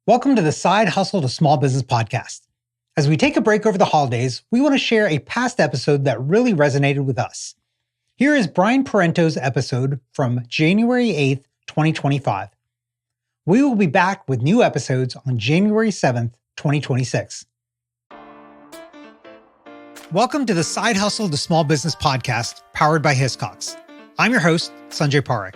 Welcome to the Side Hustle to Small Business podcast. As we take a break over the holidays, we want to share a past episode that really resonated with us. Here is Brian Parenteau's episode from January 8th, 2025. We will be back with new episodes on January 7th, 2026. Welcome to the Side Hustle to Small Business podcast powered by Hiscox. I'm your host, Sanjay Parekh.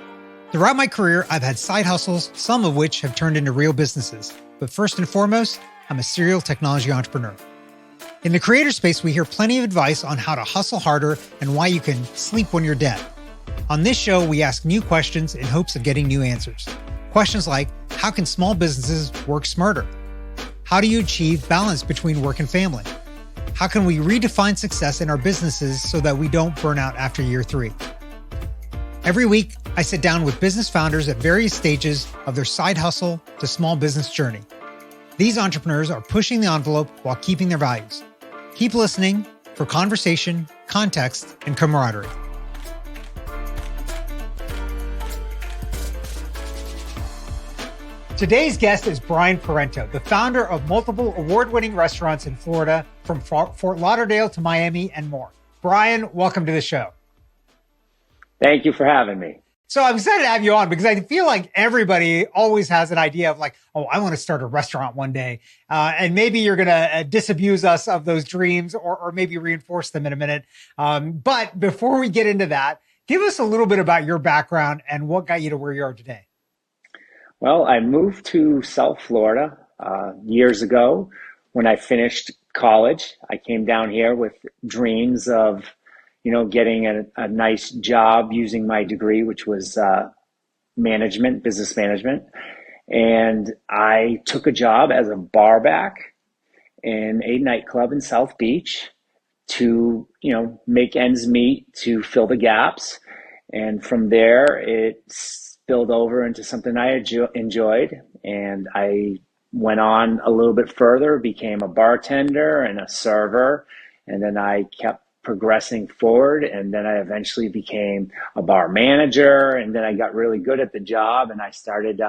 Throughout my career, I've had side hustles, some of which have turned into real businesses. But first and foremost, I'm a serial technology entrepreneur. In the creator space, we hear plenty of advice on how to hustle harder and why you can sleep when you're dead. On this show, we ask new questions in hopes of getting new answers. Questions like, how can small businesses work smarter? How do you achieve balance between work and family? How can we redefine success in our businesses so that we don't burn out after year 3? Every week, I sit down with business founders at various stages of their side hustle to small business journey. These entrepreneurs are pushing the envelope while keeping their values. Keep listening for conversation, context, and camaraderie. Today's guest is Brian Parenteau, the founder of multiple award-winning restaurants in Florida, from Fort Lauderdale to Miami and more. Brian, welcome to the show. Thank you for having me. So I'm excited to have you on because I feel like everybody always has an idea of like, oh, I want to start a restaurant one day. And maybe you're going to disabuse us of those dreams or maybe reinforce them in a minute. But before we get into that, give us a little bit about your background and what got you to where you are today. Well, I moved to South Florida years ago when I finished college. I came down here with dreams of getting a nice job using my degree, which was management, business management. And I took a job as a barback in a nightclub in South Beach to, make ends meet, to fill the gaps. And from there, it spilled over into something I enjoyed. And I went on a little bit further, became a bartender and a server. And then I kept progressing forward, and then I eventually became a bar manager, and then I got really good at the job, and I started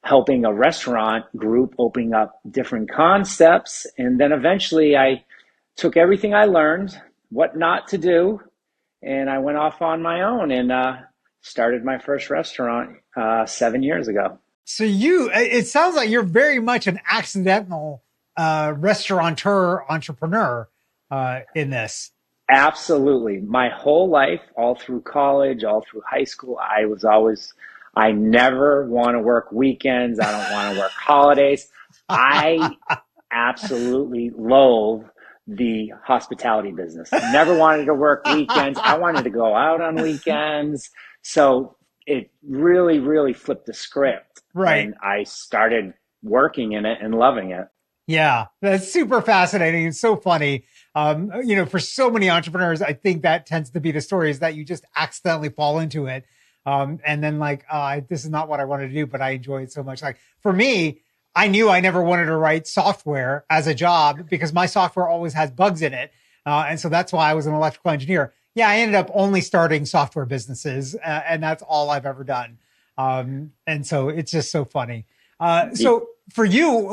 helping a restaurant group opening up different concepts, and then eventually I took everything I learned, what not to do, and I went off on my own and started my first restaurant 7 years ago. So it sounds like you're very much an accidental restaurateur entrepreneur in this. Absolutely. My whole life, all through college, all through high school, I never want to work weekends. I don't want to work holidays. I absolutely loathe the hospitality business. Never wanted to work weekends. I wanted to go out on weekends. So it really, really flipped the script. Right. And I started working in it and loving it. Yeah, that's super fascinating and so funny. For so many entrepreneurs, I think that tends to be the story, is that you just accidentally fall into it. And then this is not what I wanted to do, but I enjoy it so much. Like for me, I knew I never wanted to write software as a job because my software always has bugs in it. And so that's why I was an electrical engineer. Yeah, I ended up only starting software businesses and that's all I've ever done. And so it's just so funny. So for you,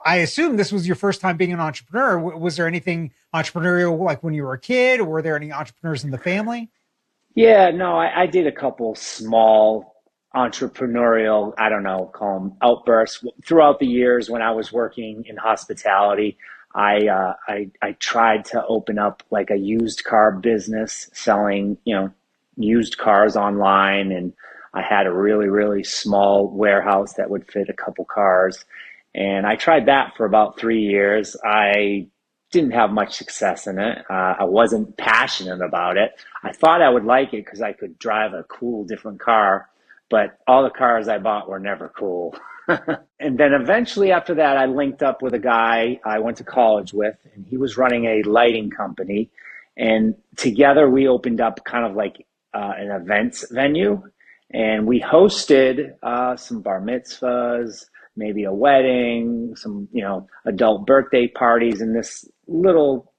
I assume this was your first time being an entrepreneur. Was there anything entrepreneurial like when you were a kid, or were there any entrepreneurs in the family? Yeah, no, I did a couple small entrepreneurial, call them outbursts throughout the years when I was working in hospitality. I tried to open up like a used car business selling, used cars online, and I had a really, really small warehouse that would fit a couple cars. And I tried that for about 3 years. I didn't have much success in it. I wasn't passionate about it. I thought I would like it because I could drive a cool, different car, but all the cars I bought were never cool. And then eventually after that, I linked up with a guy I went to college with, and he was running a lighting company. And together we opened up kind of like an events venue. And we hosted some bar mitzvahs, maybe a wedding, some, adult birthday parties in this little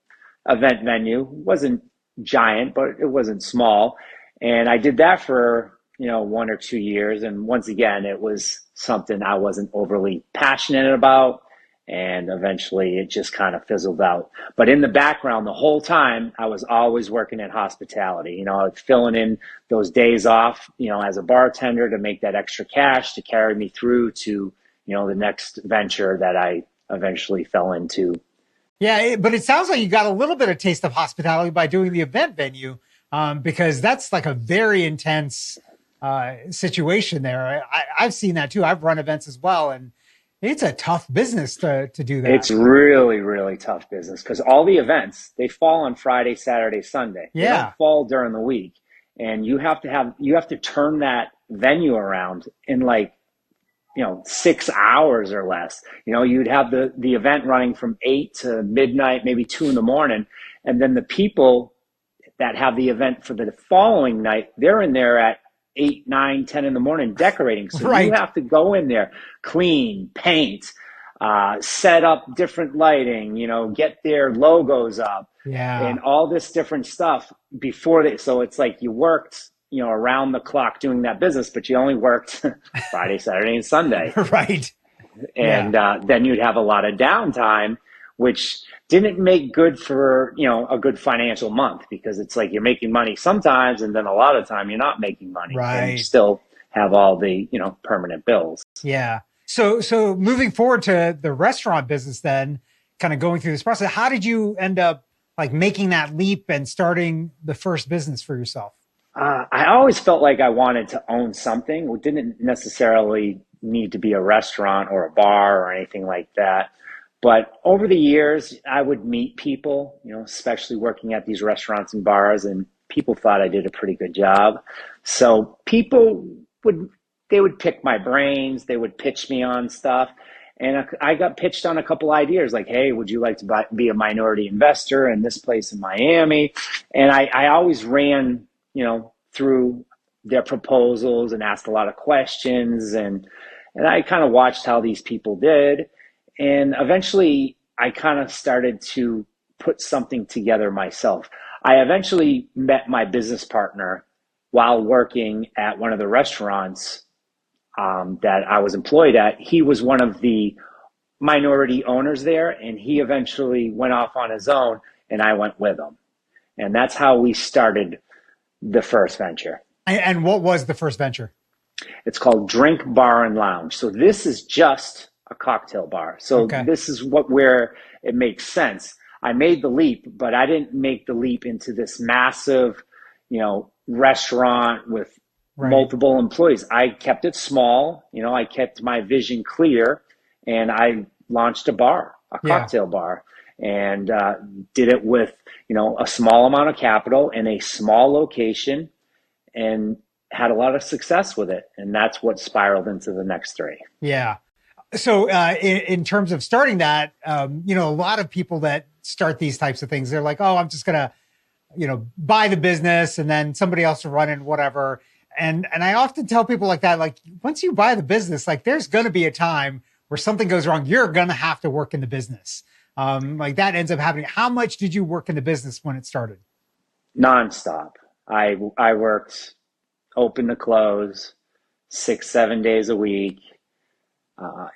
event venue. It wasn't giant, but it wasn't small. And I did that for 1 or 2 years. And once again, it was something I wasn't overly passionate about. And eventually it just kind of fizzled out. But in the background, the whole time, I was always working in hospitality, filling in those days off, as a bartender to make that extra cash to carry me through to, the next venture that I eventually fell into. Yeah, but it sounds like you got a little bit of taste of hospitality by doing the event venue, because that's like a very intense situation there. I've seen that too. I've run events as well, and it's a tough business to do that. It's really, really tough business because all the events, they fall on Friday, Saturday, Sunday. Yeah. They don't fall during the week. And you have to turn that venue around in 6 hours or less. You'd have the event running from 8 to midnight, maybe 2 a.m. And then the people that have the event for the following night, they're in there at 8, 9, 10 in the morning decorating. So right. You have to go in there, clean, paint, set up different lighting, get their logos up, and all this different stuff so it's like you worked, around the clock doing that business, but you only worked Friday, Saturday, and Sunday. Right. And then you'd have a lot of downtime, which didn't make good for, a good financial month, because it's like you're making money sometimes, and then a lot of time you're not making money. Right. And you still have all the, permanent bills. Yeah. So moving forward to the restaurant business, then kind of going through this process, how did you end up like making that leap and starting the first business for yourself? I always felt like I wanted to own something. It didn't necessarily need to be a restaurant or a bar or anything like that. But over the years, I would meet people, especially working at these restaurants and bars, and people thought I did a pretty good job. So people would pick my brains. They would pitch me on stuff. And I got pitched on a couple ideas like, hey, would you like to be a minority investor in this place in Miami? And I always ran, through their proposals and asked a lot of questions. And I kind of watched how these people did. And eventually I kind of started to put something together myself. I eventually met my business partner while working at one of the restaurants that I was employed at. He was one of the minority owners there, and he eventually went off on his own, and I went with him. And that's how we started the first venture. And what was the first venture? It's called Drink Bar and Lounge. So this is just a cocktail bar. So This is where it makes sense. I made the leap, but I didn't make the leap into this massive, restaurant with multiple employees. I kept it small. I kept my vision clear, and I launched a cocktail bar, and did it with, a small amount of capital in a small location, and had a lot of success with it. And that's what spiraled into the next three. Yeah. So in terms of starting that, a lot of people that start these types of things, they're like, oh, I'm just going to, buy the business and then somebody else will run it, whatever. And I often tell people like that, like, once you buy the business, like there's going to be a time where something goes wrong. You're going to have to work in the business. Like that ends up happening. How much did you work in the business when it started? Nonstop. I worked open to close 6-7 days a week.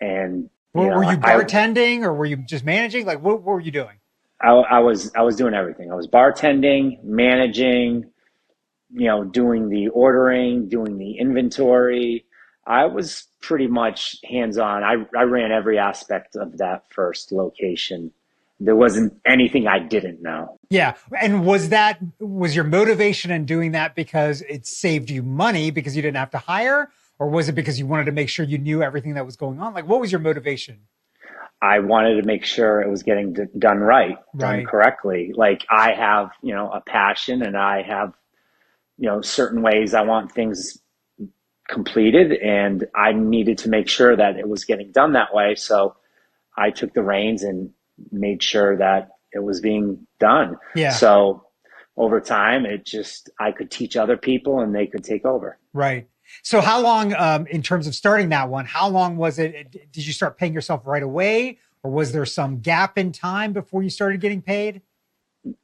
And were you bartending or were you just managing? Like what were you doing? I was doing everything. I was bartending, managing, doing the ordering, doing the inventory. I was pretty much hands-on. I ran every aspect of that first location. There wasn't anything I didn't know. Yeah. And was your motivation in doing that because it saved you money because you didn't have to hire? Or was it because you wanted to make sure you knew everything that was going on? Like, what was your motivation? I wanted to make sure it was getting done right, done correctly. Like I have, a passion, and I have, certain ways I want things completed, and I needed to make sure that it was getting done that way. So I took the reins and made sure that it was being done. Yeah. So over time, I could teach other people and they could take over. Right. So how long, in terms of starting that one, how long was it? Did you start paying yourself right away, or was there some gap in time before you started getting paid?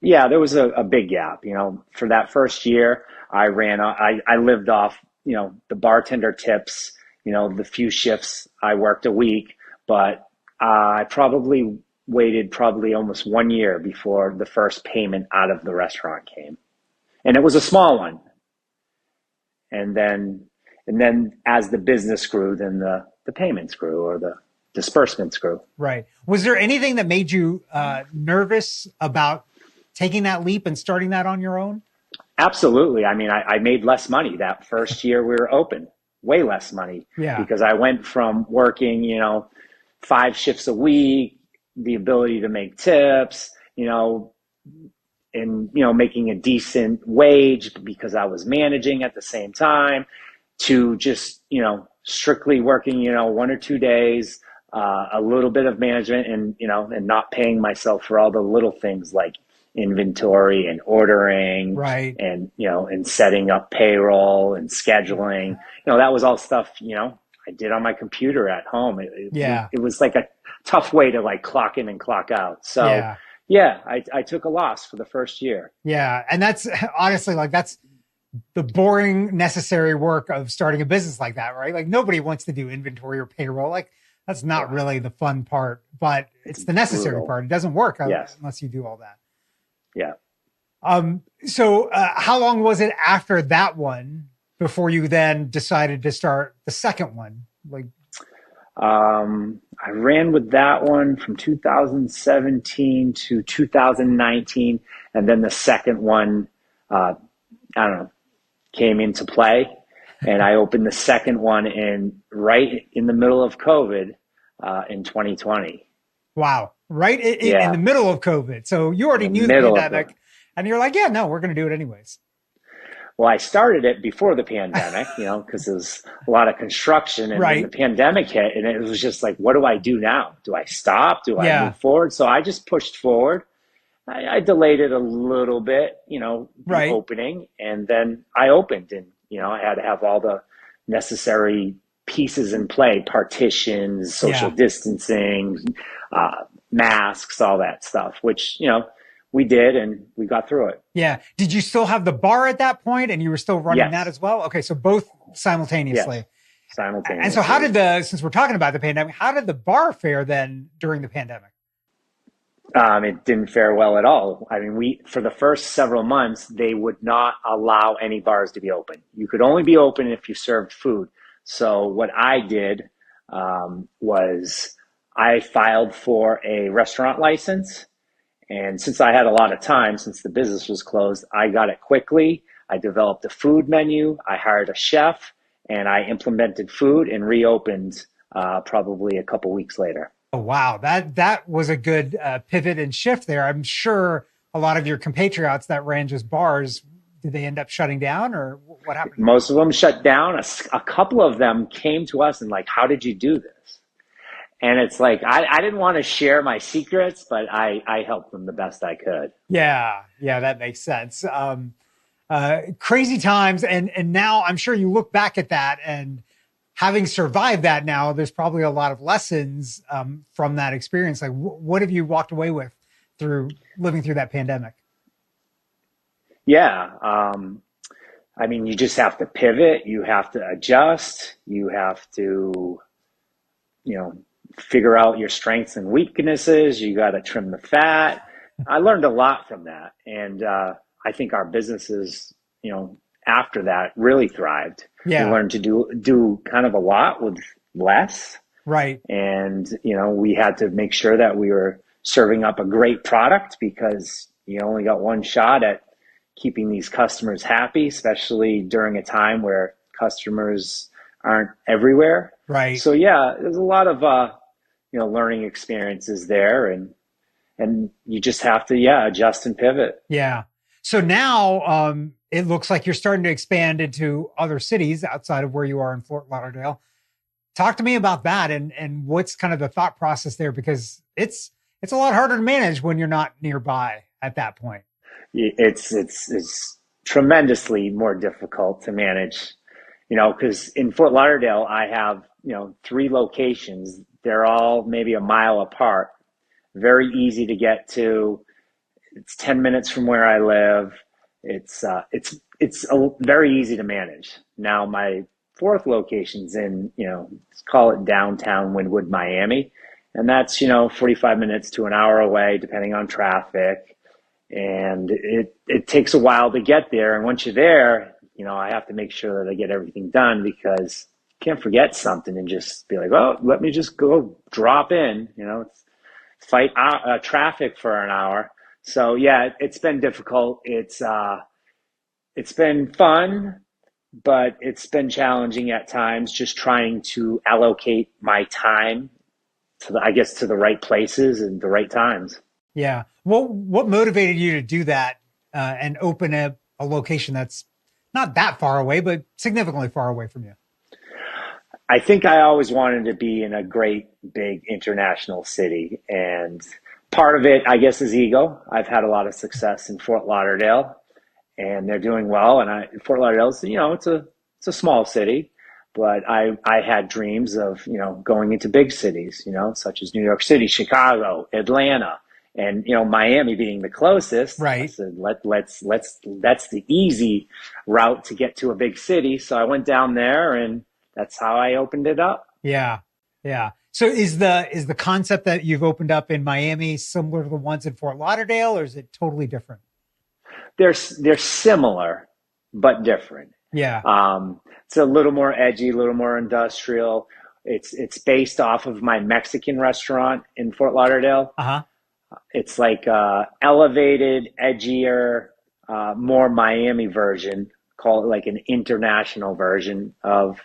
Yeah, there was a big gap. For that first year, I lived off the bartender tips, the few shifts I worked a week, but I probably waited probably almost 1 year before the first payment out of the restaurant came. And it was a small one. And then as the business grew, then the payments grew, or the disbursements grew. Right. Was there anything that made you nervous about taking that leap and starting that on your own? Absolutely. I mean, I made less money that first year we were open, way less money. Yeah. Because I went from working, 5 shifts a week, the ability to make tips, and, making a decent wage because I was managing at the same time, to just, strictly working, 1 or 2 days, a little bit of management, and not paying myself for all the little things like inventory and ordering, right, and and setting up payroll and scheduling. That was all stuff I did on my computer at home. It was like a tough way to like clock in and clock out. So yeah, I took a loss for the first year. Yeah, and that's honestly that's the boring necessary work of starting a business like that, right? Like nobody wants to do inventory or payroll. Like that's not really the fun part, but it's the necessary brutal part. It doesn't work Yes. unless you do all that. Yeah. So how long was it after that one before you then decided to start the second one? Like, I ran with that one from 2017 to 2019. And then the second one, I don't know, came into play. And I opened the second one right in the middle of COVID, in 2020. Wow. Right in the middle of COVID. So you already knew the pandemic and you're like, yeah, no, we're going to do it anyways. Well, I started it before the pandemic, because there was a lot of construction, and then the pandemic hit, and it was just like, what do I do now? Do I stop? Do I move forward? So I just pushed forward. I delayed it a little bit, the opening, and then I opened, and, I had to have all the necessary pieces in play, partitions, social distancing, masks, all that stuff, which, we did, and we got through it. Yeah. Did you still have the bar at that point, and you were still running that as well? Okay. So both simultaneously. Yes. Simultaneously. And so how did since we're talking about the pandemic, how did the bar fare then during the pandemic? It didn't fare well at all. I mean, for the first several months, they would not allow any bars to be open. You could only be open if you served food. So what I did, was I filed for a restaurant license. And since I had a lot of time, since the business was closed, I got it quickly. I developed a food menu. I hired a chef, and I implemented food and reopened probably a couple weeks later. Oh, wow. That was a good pivot and shift there. I'm sure a lot of your compatriots that ran just bars, did they end up shutting down, or what happened? Most of them shut down. A couple of them came to us and like, how did you do this? And it's like, I didn't want to share my secrets, but I helped them the best I could. Yeah, that makes sense. Crazy times. And now I'm sure you look back at that, and having survived that now, there's probably a lot of lessons from that experience. Like what have you walked away with through living through that pandemic? Yeah. I mean, you just have to pivot. You have to adjust. You have to, figure out your strengths and weaknesses. You got to trim the fat. I learned a lot from that. And I think our businesses, after that really thrived. Yeah. We learned to do kind of a lot with less. Right. And, we had to make sure that we were serving up a great product, because you only got one shot at keeping these customers happy, especially during a time where customers aren't everywhere. Right. So yeah, there's a lot of learning experiences there, and you just have to adjust and pivot. Yeah. So now it looks like you're starting to expand into other cities outside of where you are in Fort Lauderdale. Talk to me about that, and what's kind of the thought process there, because it's a lot harder to manage when you're not nearby at that point. It's tremendously more difficult to manage, because in Fort Lauderdale, I have, 3 locations. They're all maybe a mile apart, very easy to get to. It's 10 minutes from where I live. It's very easy to manage. Now my fourth location's in, let's call it downtown Wynwood, Miami. And that's, 45 minutes to an hour away, depending on traffic. And it takes a while to get there. And once you're there, I have to make sure that I get everything done, because you can't forget something and just be like, oh, let me just go drop in, fight traffic for an hour. So yeah, it's been difficult. It's been fun, but it's been challenging at times, just trying to allocate my time to the right places and the right times. Yeah. What motivated you to do that and open a location that's not that far away, but significantly far away from you? I think I always wanted to be in a great, big international city. And part of it, I guess, is ego. I've had a lot of success in Fort Lauderdale, and they're doing well. And Fort Lauderdale's, it's a small city, but I had dreams of, going into big cities, such as New York City, Chicago, Atlanta, and, Miami being the closest. Right. I said, that's the easy route to get to a big city. So I went down there, and that's how I opened it up. Yeah. Yeah. So is the concept that you've opened up in Miami similar to the ones in Fort Lauderdale, or is it totally different? They're similar, but different. Yeah. It's a little more edgy, a little more industrial. It's based off of my Mexican restaurant in Fort Lauderdale. Uh-huh. It's like elevated, edgier, more Miami version. Call it like an international version of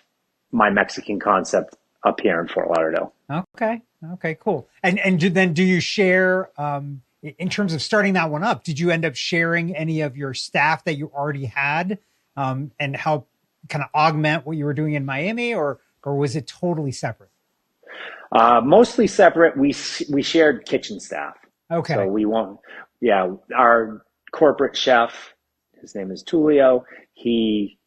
my Mexican concept up here in Fort Lauderdale. Okay. Okay, cool. And do you share, in terms of starting that one up, did you end up sharing any of your staff that you already had, and help kind of augment what you were doing in Miami, or was it totally separate? Mostly separate. We shared kitchen staff. Okay. So our corporate chef, his name is Tulio. He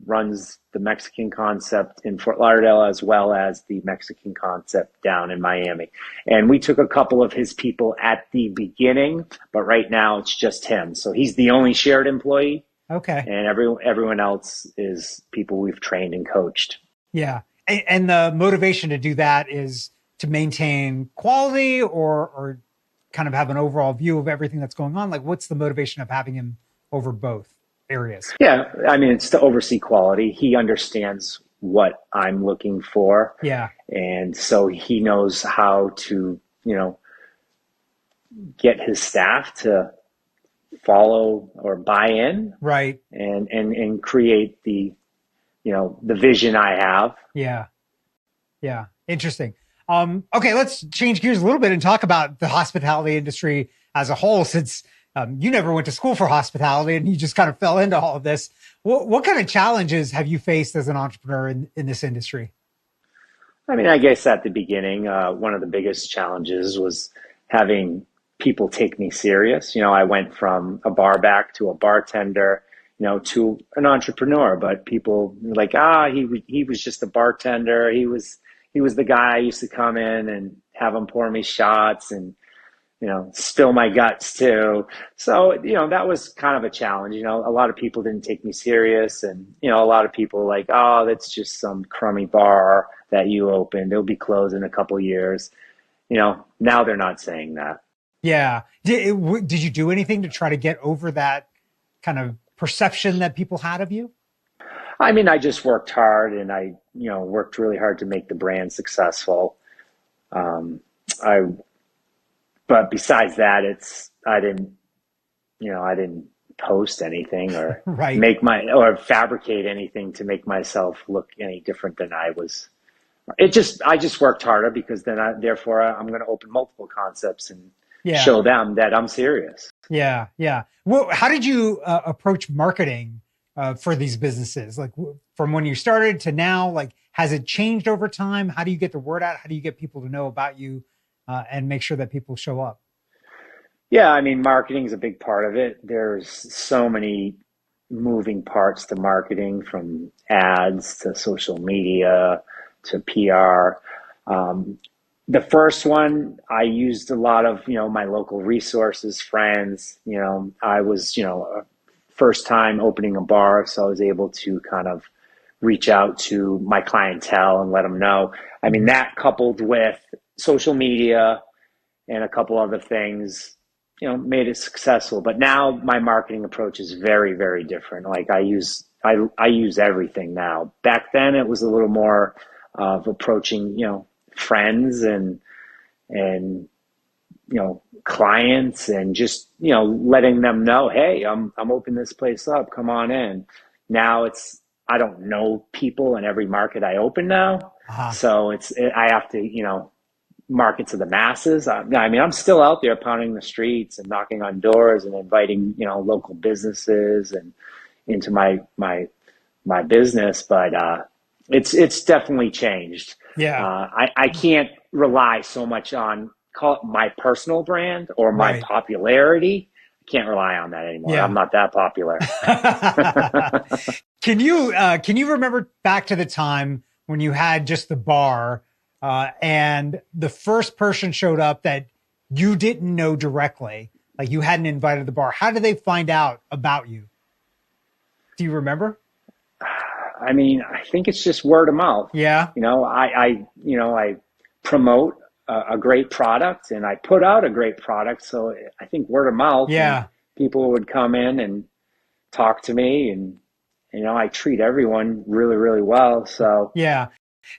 runs the Mexican concept in Fort Lauderdale, as well as the Mexican concept down in Miami. And we took a couple of his people at the beginning, but right now it's just him. So he's the only shared employee. Okay. And everyone else is people we've trained and coached. Yeah. And the motivation to do that is to maintain quality, or kind of have an overall view of everything that's going on? Like, what's the motivation of having him over both areas? Yeah, I mean, it's to oversee quality. He understands what I'm looking for. Yeah. And so he knows how to, get his staff to follow or buy in. Right. And create the vision I have. Yeah. Yeah. Interesting. Okay, let's change gears a little bit and talk about the hospitality industry as a whole, since you never went to school for hospitality and you just kind of fell into all of this. What kind of challenges have you faced as an entrepreneur in this industry? I mean, I guess at the beginning, one of the biggest challenges was having people take me serious. I went from a bar back to a bartender, to an entrepreneur, but people were like, he was just a bartender. He was the guy I used to come in and have him pour me shots and, spill my guts too. So, that was kind of a challenge. A lot of people didn't take me serious, and, a lot of people like, oh, that's just some crummy bar that you opened. It'll be closed in a couple of years. Now they're not saying that. Yeah. Did you do anything to try to get over that kind of perception that people had of you? I mean, I just worked hard, and I, worked really hard to make the brand successful. But besides that, I didn't post anything or right. or fabricate anything to make myself look any different than I was. I just worked harder, because then I'm going to open multiple concepts and show them that I'm serious. Yeah. Yeah. Well, how did you approach marketing for these businesses? Like, from when you started to now, like, has it changed over time? How do you get the word out? How do you get people to know about you and make sure that people show up? Yeah, I mean, marketing is a big part of it. There's so many moving parts to marketing, from ads to social media to PR. The first one, I used a lot of, my local resources, friends. I was, first time opening a bar, so I was able to kind of reach out to my clientele and let them know. I mean, that coupled with social media and a couple other things, made it successful. But now my marketing approach is very, very different. Like I use everything now. Back then it was a little more of approaching, friends and clients and just, letting them know, hey, I'm opening this place up. Come on in. Now I don't know people in every market I open now. So I have to, market to the masses. I mean, I'm still out there pounding the streets and knocking on doors and inviting, local businesses and into my business, but it's definitely changed. Yeah. I can't rely so much on my personal brand or my popularity. I can't rely on that anymore. Yeah. I'm not that popular. Can you remember back to the time when you had just the bar and the first person showed up that you didn't know directly, like you hadn't invited to the bar? How did they find out about you? Do you remember? I mean, I think it's just word of mouth. Yeah. I promote a great product and I put out a great product. So I think word of mouth. Yeah. People would come in and talk to me, and, I treat everyone really, really well. So yeah.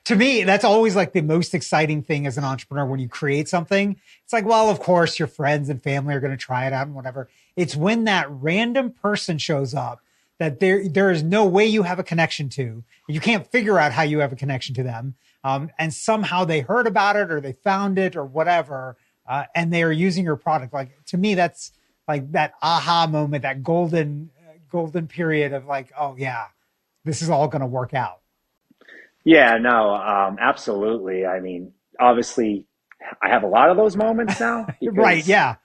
To me, that's always like the most exciting thing as an entrepreneur when you create something. It's like, well, of course, your friends and family are going to try it out and whatever. It's when that random person shows up that there is no way you have a connection to. You can't figure out how you have a connection to them. And somehow they heard about it or they found it or whatever, and they are using your product. Like, to me, that's like that aha moment, that golden period of like, oh yeah, this is all going to work out. Yeah, no, absolutely. I mean, obviously I have a lot of those moments now. Right. Yeah.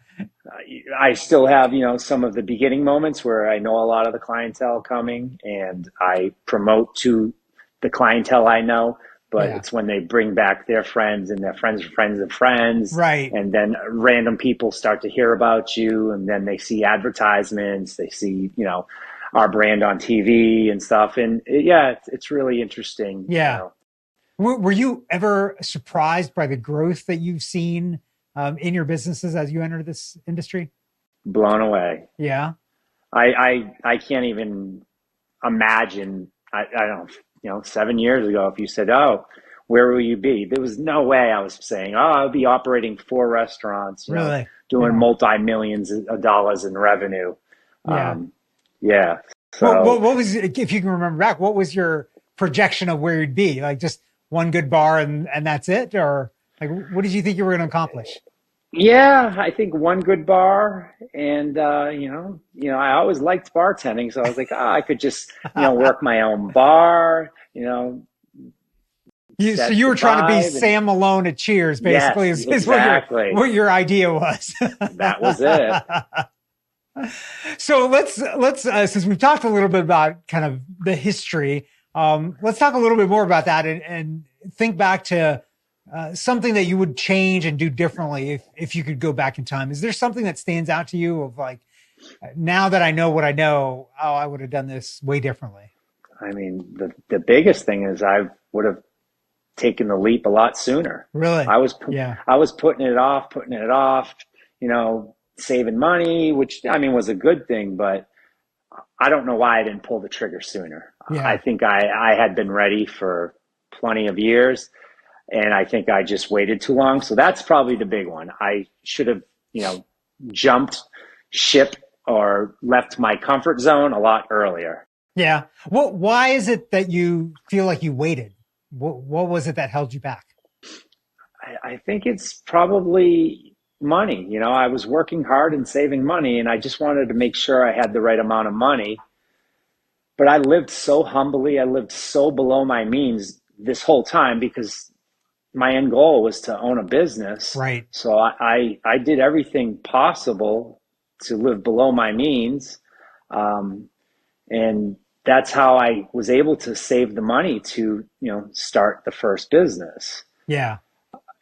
I still have, some of the beginning moments where I know a lot of the clientele coming and I promote to the clientele I know, but it's when they bring back their friends and their friends' friends of friends. Right. And then random people start to hear about you, and then they see advertisements, they see, our brand on TV and stuff. And it's really interesting. Yeah. Were you ever surprised by the growth that you've seen in your businesses as you enter this industry? Blown away. Yeah. I can't even imagine. I don't know, 7 years ago, if you said, oh, where will you be? There was no way I was saying, oh, I'll be operating 4 restaurants, really? Doing multi-millions of dollars in revenue. Yeah. So what was, if you can remember back, what was your projection of where you'd be? Like just one good bar and that's it? Or like, what did you think you were going to accomplish? Yeah, I think one good bar, and I always liked bartending, so I was like, I could just work my own bar, So you were trying to be Sam Malone at Cheers, basically. Yes, is exactly what your idea was. That was it. So let's since we've talked a little bit about kind of the history, let's talk a little bit more about that and think back to something that you would change and do differently if you could go back in time. Is there something that stands out to you of like, now that I know what I know, I would have done this way differently? I mean, the biggest thing is I would have taken the leap a lot sooner. Really? I was putting it off, saving money, which I mean was a good thing, but I don't know why I didn't pull the trigger sooner. Yeah. I think I had been ready for plenty of years, and I think I just waited too long. So that's probably the big one. I should have, jumped ship or left my comfort zone a lot earlier. Yeah. Why is it that you feel like you waited? What was it that held you back? I think it's probably money. I was working hard and saving money, and I just wanted to make sure I had the right amount of money. But I lived so humbly. I lived so below my means this whole time because my end goal was to own a business. Right. So I did everything possible to live below my means. And that's how I was able to save the money to, start the first business. Yeah.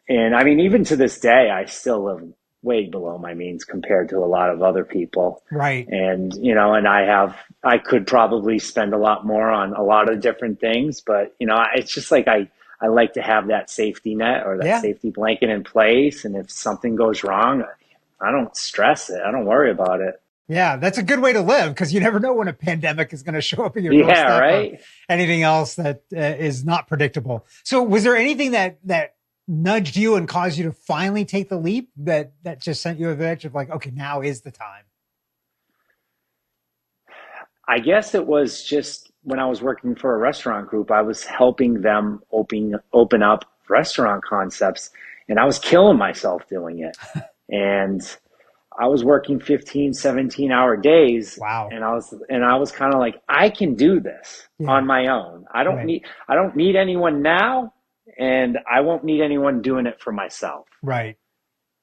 And I mean, even to this day, I still live way below my means compared to a lot of other people. Right. And, and I could probably spend a lot more on a lot of different things, but, it's just like I like to have that safety net or that Yeah. safety blanket in place. And if something goes wrong, I don't stress it. I don't worry about it. Yeah, that's a good way to live because you never know when a pandemic is going to show up at your Yeah, doorstep or right. anything else that is not predictable. So, was there anything that nudged you and caused you to finally take the leap that just sent you over the edge of like, okay, now is the time? I guess it was just when I was working for a restaurant group, I was helping them open up restaurant concepts, and I was killing myself doing it. And I was working 15, 17-hour days. Wow. And I was kind of like, I can do this on my own. I don't need anyone now, and I won't need anyone doing it for myself. Right.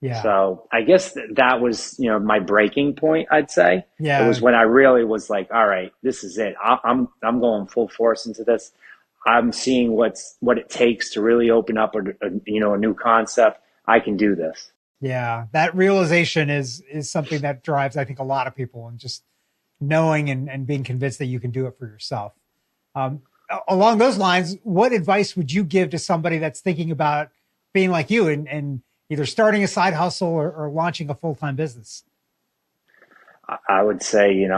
Yeah. So I guess that was, my breaking point, I'd say. Yeah. It was when I really was like, all right, this is it. I'm going full force into this. I'm seeing what it takes to really open up a new concept. I can do this. Yeah. That realization is something that drives, I think, a lot of people, and just knowing and being convinced that you can do it for yourself. Along those lines, what advice would you give to somebody that's thinking about being like you and either starting a side hustle or launching a full-time business? I would say,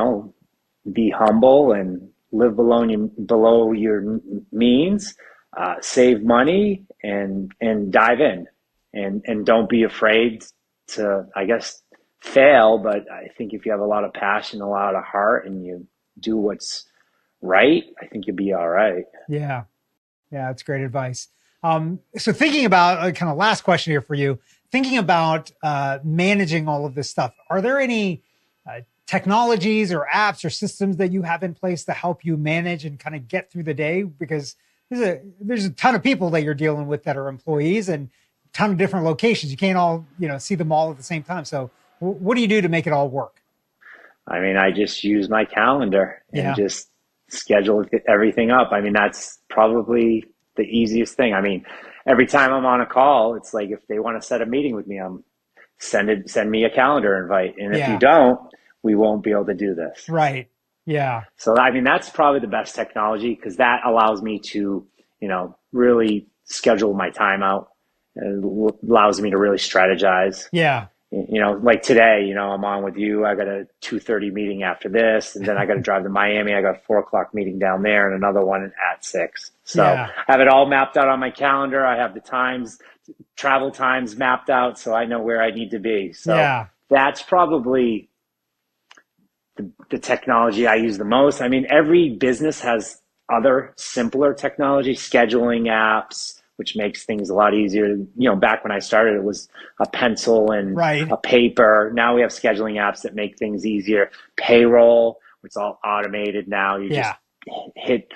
be humble and live below your means, save money and dive in, and don't be afraid to, I guess, fail. But I think if you have a lot of passion, a lot of heart, and you do what's right, I think you'll be all right. Yeah. Yeah. That's great advice. So thinking about kind of last question here for you, thinking about managing all of this stuff, are there any technologies or apps or systems that you have in place to help you manage and kind of get through the day? Because there's a ton of people that you're dealing with that are employees and a ton of different locations. You can't all, see them all at the same time. So what do you do to make it all work? I mean, I just use my calendar and just schedule everything up. I mean, that's probably the easiest thing. I mean, every time I'm on a call, it's like, if they want to set a meeting with me, send me a calendar invite. And if you don't, we won't be able to do this. Right. Yeah. So, I mean, that's probably the best technology, because that allows me to, really schedule my time out. It allows me to really strategize. Yeah. Like today, I'm on with you. I got a 2:30 meeting after this, and then I got to drive to Miami. I got a 4:00 meeting down there and another one at 6. So I have it all mapped out on my calendar. I have the times, travel times mapped out, so I know where I need to be. So that's probably the technology I use the most. I mean, every business has other simpler technology, scheduling apps, which makes things a lot easier. Back when I started, it was a pencil and a paper. Now we have scheduling apps that make things easier. Payroll, it's all automated now. You just hit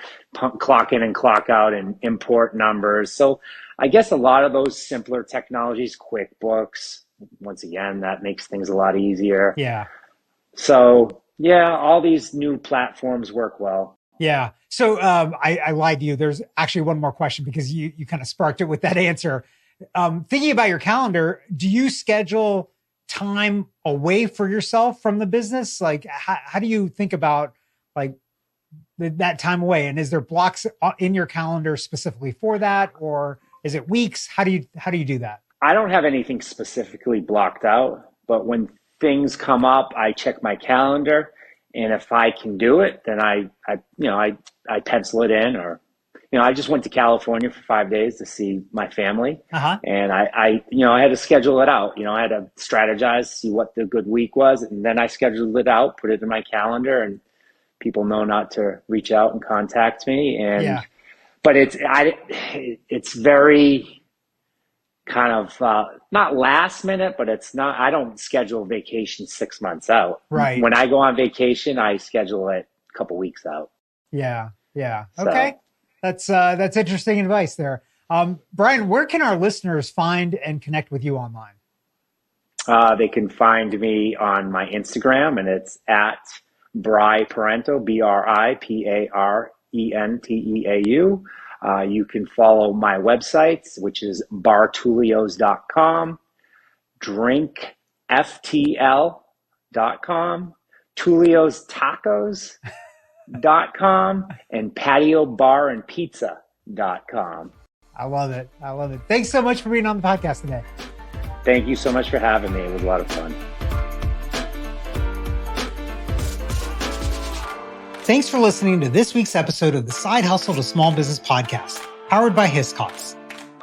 clock in and clock out and import numbers. So I guess a lot of those simpler technologies, QuickBooks, once again, that makes things a lot easier. Yeah. So all these new platforms work well. Yeah. So I lied to you. There's actually one more question, because you kind of sparked it with that answer. Thinking about your calendar, do you schedule time away for yourself from the business? Like, how do you think about like that time away? And is there blocks in your calendar specifically for that, or is it weeks? How do you do that? I don't have anything specifically blocked out, but when things come up, I check my calendar. And if I can do it, then I pencil it in. Or, I just went to California for 5 days to see my family, and I had to schedule it out. I had to strategize, see what the good week was, and then I scheduled it out, put it in my calendar, and people know not to reach out and contact me. And but it's very kind of not last minute, but it's not. I don't schedule vacation 6 months out. Right. When I go on vacation, I schedule it a couple weeks out. Yeah. Yeah. Okay. That's interesting advice there. Brian, where can our listeners find and connect with you online? They can find me on my Instagram, and it's at Parenteau, BRIPARENTEAU. You can follow my websites, which is bartulios.com, ftl.com, tuliostacos.com, and patiobarandpizza.com. I love it. I love it. Thanks so much for being on the podcast today. Thank you so much for having me. It was a lot of fun. Thanks for listening to this week's episode of the Side Hustle to Small Business podcast, powered by Hiscox.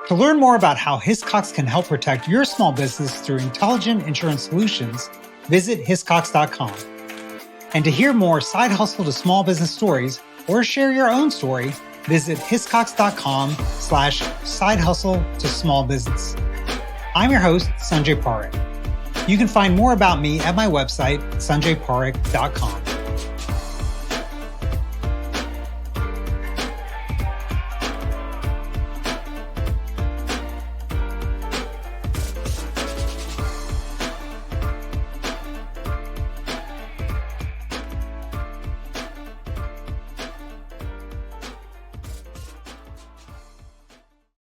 To learn more about how Hiscox can help protect your small business through intelligent insurance solutions, visit hiscox.com. And to hear more side hustle to small business stories or share your own story, visit hiscox.com/side hustle to small business. I'm your host, Sanjay Parekh. You can find more about me at my website, sanjayparekh.com.